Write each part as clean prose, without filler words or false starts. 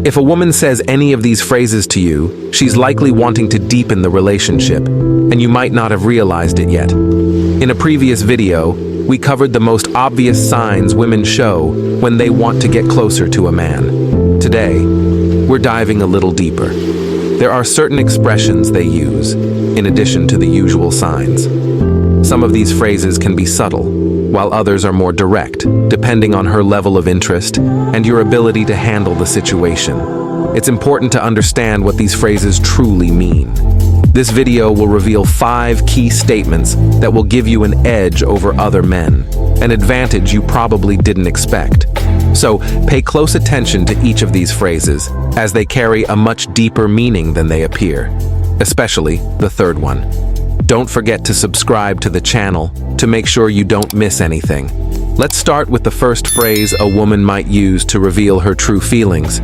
If a woman says any of these phrases to you, she's likely wanting to deepen the relationship, and you might not have realized it yet. In a previous video, we covered the most obvious signs women show when they want to get closer to a man. Today, we're diving a little deeper. There are certain expressions they use, in addition to the usual signs. Some of these phrases can be subtle, while others are more direct, depending on her level of interest and your ability to handle the situation. It's important to understand what these phrases truly mean. This video will reveal 5 key statements that will give you an edge over other men, an advantage you probably didn't expect. So, pay close attention to each of these phrases, as they carry a much deeper meaning than they appear, especially the third one. Don't forget to subscribe to the channel to make sure you don't miss anything. Let's start with the first phrase a woman might use to reveal her true feelings.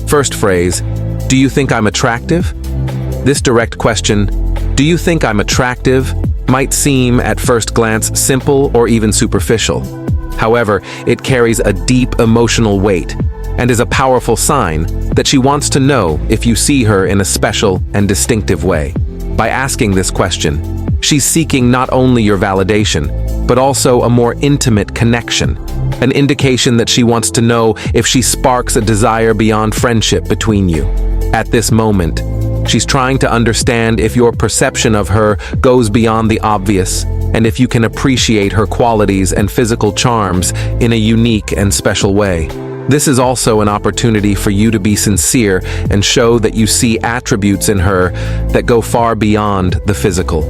First phrase, do you think I'm attractive? This direct question, do you think I'm attractive, might seem at first glance simple or even superficial. However, it carries a deep emotional weight and is a powerful sign that she wants to know if you see her in a special and distinctive way. By asking this question, she's seeking not only your validation, but also a more intimate connection, an indication that she wants to know if she sparks a desire beyond friendship between you. At this moment, she's trying to understand if your perception of her goes beyond the obvious, and if you can appreciate her qualities and physical charms in a unique and special way. This is also an opportunity for you to be sincere and show that you see attributes in her that go far beyond the physical,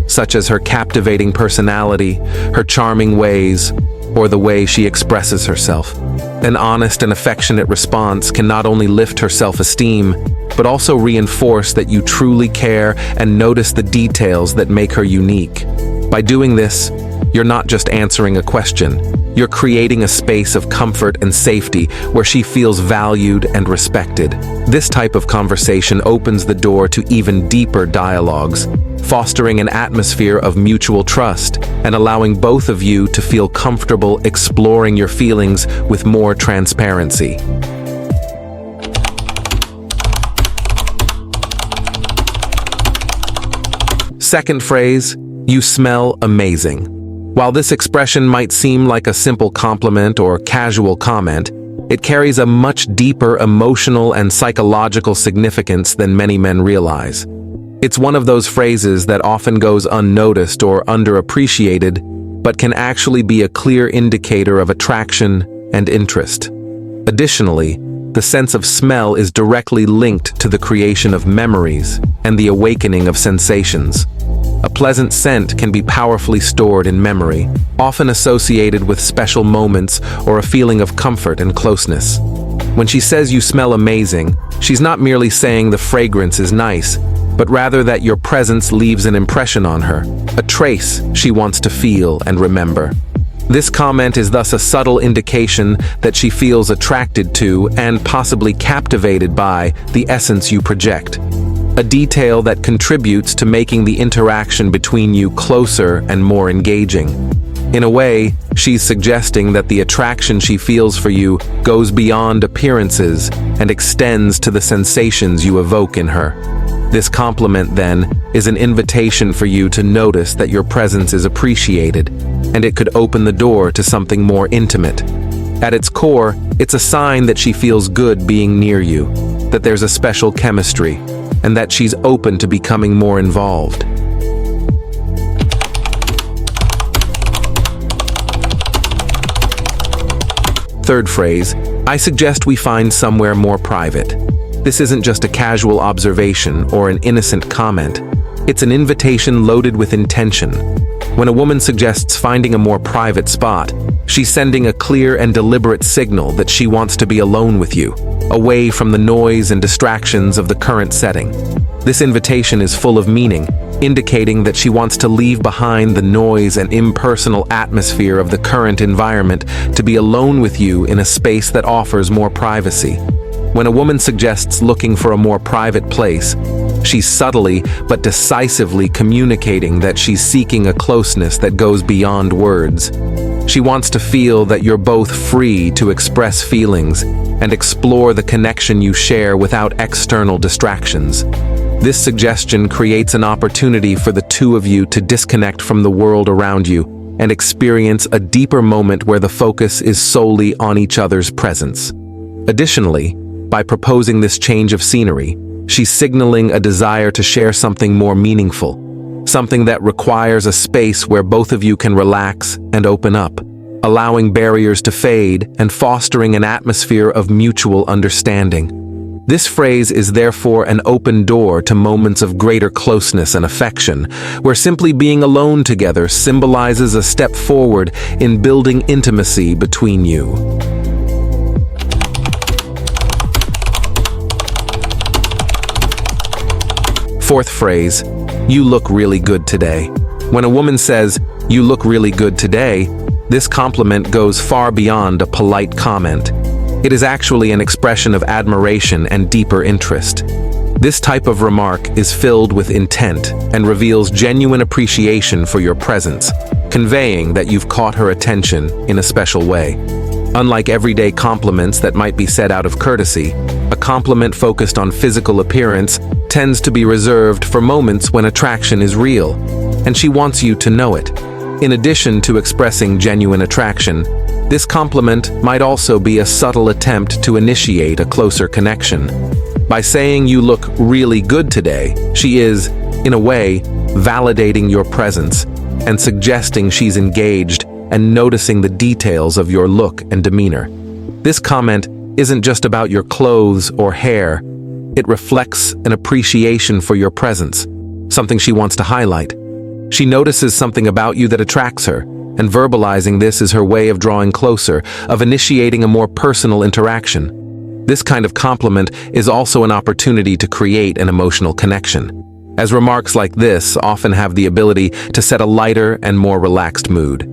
such as her captivating personality, her charming ways, or the way she expresses herself. An honest and affectionate response can not only lift her self-esteem, but also reinforce that you truly care and notice the details that make her unique. By doing this, you're not just answering a question, you're creating a space of comfort and safety where she feels valued and respected. This type of conversation opens the door to even deeper dialogues, fostering an atmosphere of mutual trust and allowing both of you to feel comfortable exploring your feelings with more transparency. Second phrase, you smell amazing. While this expression might seem like a simple compliment or casual comment, it carries a much deeper emotional and psychological significance than many men realize. It's one of those phrases that often goes unnoticed or underappreciated, but can actually be a clear indicator of attraction and interest. Additionally, the sense of smell is directly linked to the creation of memories and the awakening of sensations. A pleasant scent can be powerfully stored in memory, often associated with special moments or a feeling of comfort and closeness. When she says you smell amazing, she's not merely saying the fragrance is nice, but rather that your presence leaves an impression on her, a trace she wants to feel and remember. This comment is thus a subtle indication that she feels attracted to and possibly captivated by the essence you project. A detail that contributes to making the interaction between you closer and more engaging. In a way, she's suggesting that the attraction she feels for you goes beyond appearances and extends to the sensations you evoke in her. This compliment, then, is an invitation for you to notice that your presence is appreciated, and it could open the door to something more intimate. At its core, it's a sign that she feels good being near you, that there's a special chemistry, and that she's open to becoming more involved. Third phrase, I suggest we find somewhere more private. This isn't just a casual observation or an innocent comment. It's an invitation loaded with intention. When a woman suggests finding a more private spot, she's sending a clear and deliberate signal that she wants to be alone with you, away from the noise and distractions of the current setting. This invitation is full of meaning, indicating that she wants to leave behind the noise and impersonal atmosphere of the current environment to be alone with you in a space that offers more privacy. When a woman suggests looking for a more private place, She's subtly but decisively communicating that she's seeking a closeness that goes beyond words. She wants to feel that you're both free to express feelings and explore the connection you share without external distractions. This suggestion creates an opportunity for the two of you to disconnect from the world around you and experience a deeper moment where the focus is solely on each other's presence. Additionally, by proposing this change of scenery, she's signaling a desire to share something more meaningful, something that requires a space where both of you can relax and open up, allowing barriers to fade and fostering an atmosphere of mutual understanding. This phrase is therefore an open door to moments of greater closeness and affection, where simply being alone together symbolizes a step forward in building intimacy between you. Fourth phrase, you look really good today. When a woman says, you look really good today, this compliment goes far beyond a polite comment. It is actually an expression of admiration and deeper interest. This type of remark is filled with intent and reveals genuine appreciation for your presence, conveying that you've caught her attention in a special way. Unlike everyday compliments that might be said out of courtesy, a compliment focused on physical appearance tends to be reserved for moments when attraction is real, and she wants you to know it. In addition to expressing genuine attraction, this compliment might also be a subtle attempt to initiate a closer connection. By saying you look really good today, she is, in a way, validating your presence and suggesting she's engaged and noticing the details of your look and demeanor. This comment isn't just about your clothes or hair. It reflects an appreciation for your presence, something she wants to highlight. She notices something about you that attracts her, and verbalizing this is her way of drawing closer, of initiating a more personal interaction. This kind of compliment is also an opportunity to create an emotional connection, as remarks like this often have the ability to set a lighter and more relaxed mood.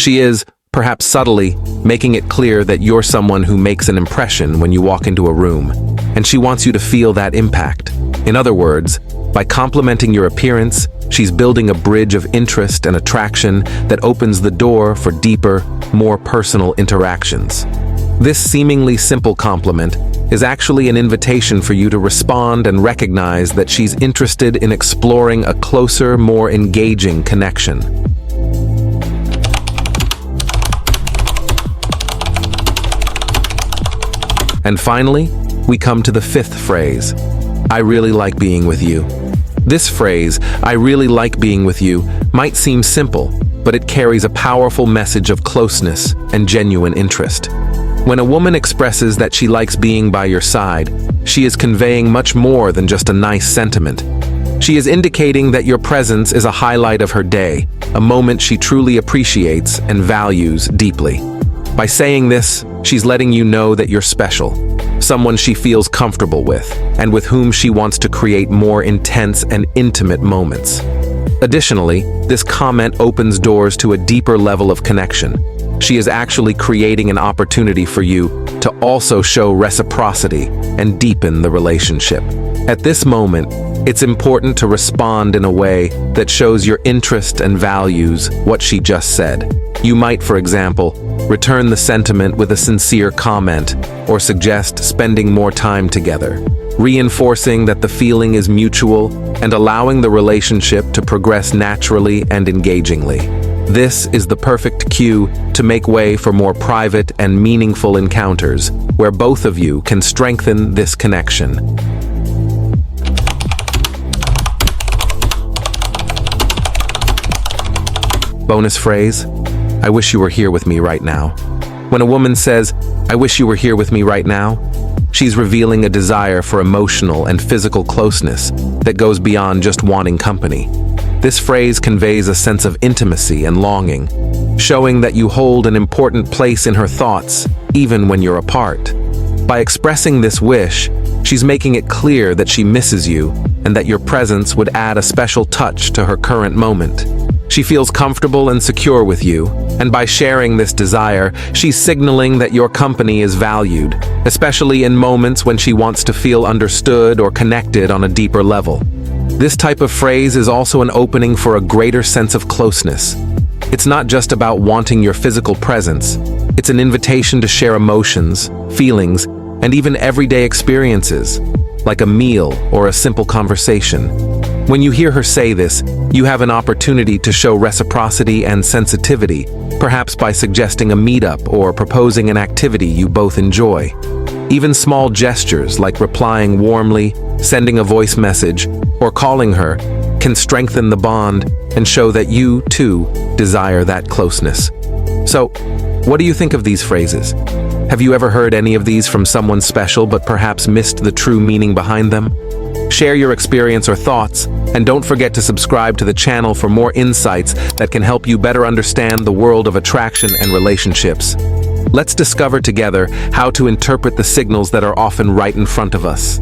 She is, perhaps subtly, making it clear that you're someone who makes an impression when you walk into a room, and she wants you to feel that impact. In other words, by complimenting your appearance, she's building a bridge of interest and attraction that opens the door for deeper, more personal interactions. This seemingly simple compliment is actually an invitation for you to respond and recognize that she's interested in exploring a closer, more engaging connection. And finally, we come to the fifth phrase, I really like being with you. This phrase, I really like being with you, might seem simple, but it carries a powerful message of closeness and genuine interest. When a woman expresses that she likes being by your side, she is conveying much more than just a nice sentiment. She is indicating that your presence is a highlight of her day, a moment she truly appreciates and values deeply. By saying this, she's letting you know that you're special, someone she feels comfortable with, and with whom she wants to create more intense and intimate moments. Additionally, this comment opens doors to a deeper level of connection. She is actually creating an opportunity for you to also show reciprocity and deepen the relationship. At this moment, it's important to respond in a way that shows your interest and values what she just said. You might, for example, return the sentiment with a sincere comment or suggest spending more time together, reinforcing that the feeling is mutual and allowing the relationship to progress naturally and engagingly. This is the perfect cue to make way for more private and meaningful encounters where both of you can strengthen this connection. Bonus phrase, I wish you were here with me right now. When a woman says, I wish you were here with me right now, she's revealing a desire for emotional and physical closeness that goes beyond just wanting company. This phrase conveys a sense of intimacy and longing, showing that you hold an important place in her thoughts, even when you're apart. By expressing this wish, she's making it clear that she misses you and that your presence would add a special touch to her current moment. She feels comfortable and secure with you, and by sharing this desire, she's signaling that your company is valued, especially in moments when she wants to feel understood or connected on a deeper level. This type of phrase is also an opening for a greater sense of closeness. It's not just about wanting your physical presence, it's an invitation to share emotions, feelings, and even everyday experiences, like a meal or a simple conversation. When you hear her say this, you have an opportunity to show reciprocity and sensitivity, perhaps by suggesting a meetup or proposing an activity you both enjoy. Even small gestures like replying warmly, sending a voice message, or calling her can strengthen the bond and show that you, too, desire that closeness. So, what do you think of these phrases? Have you ever heard any of these from someone special but perhaps missed the true meaning behind them? Share your experience or thoughts, and don't forget to subscribe to the channel for more insights that can help you better understand the world of attraction and relationships. Let's discover together how to interpret the signals that are often right in front of us.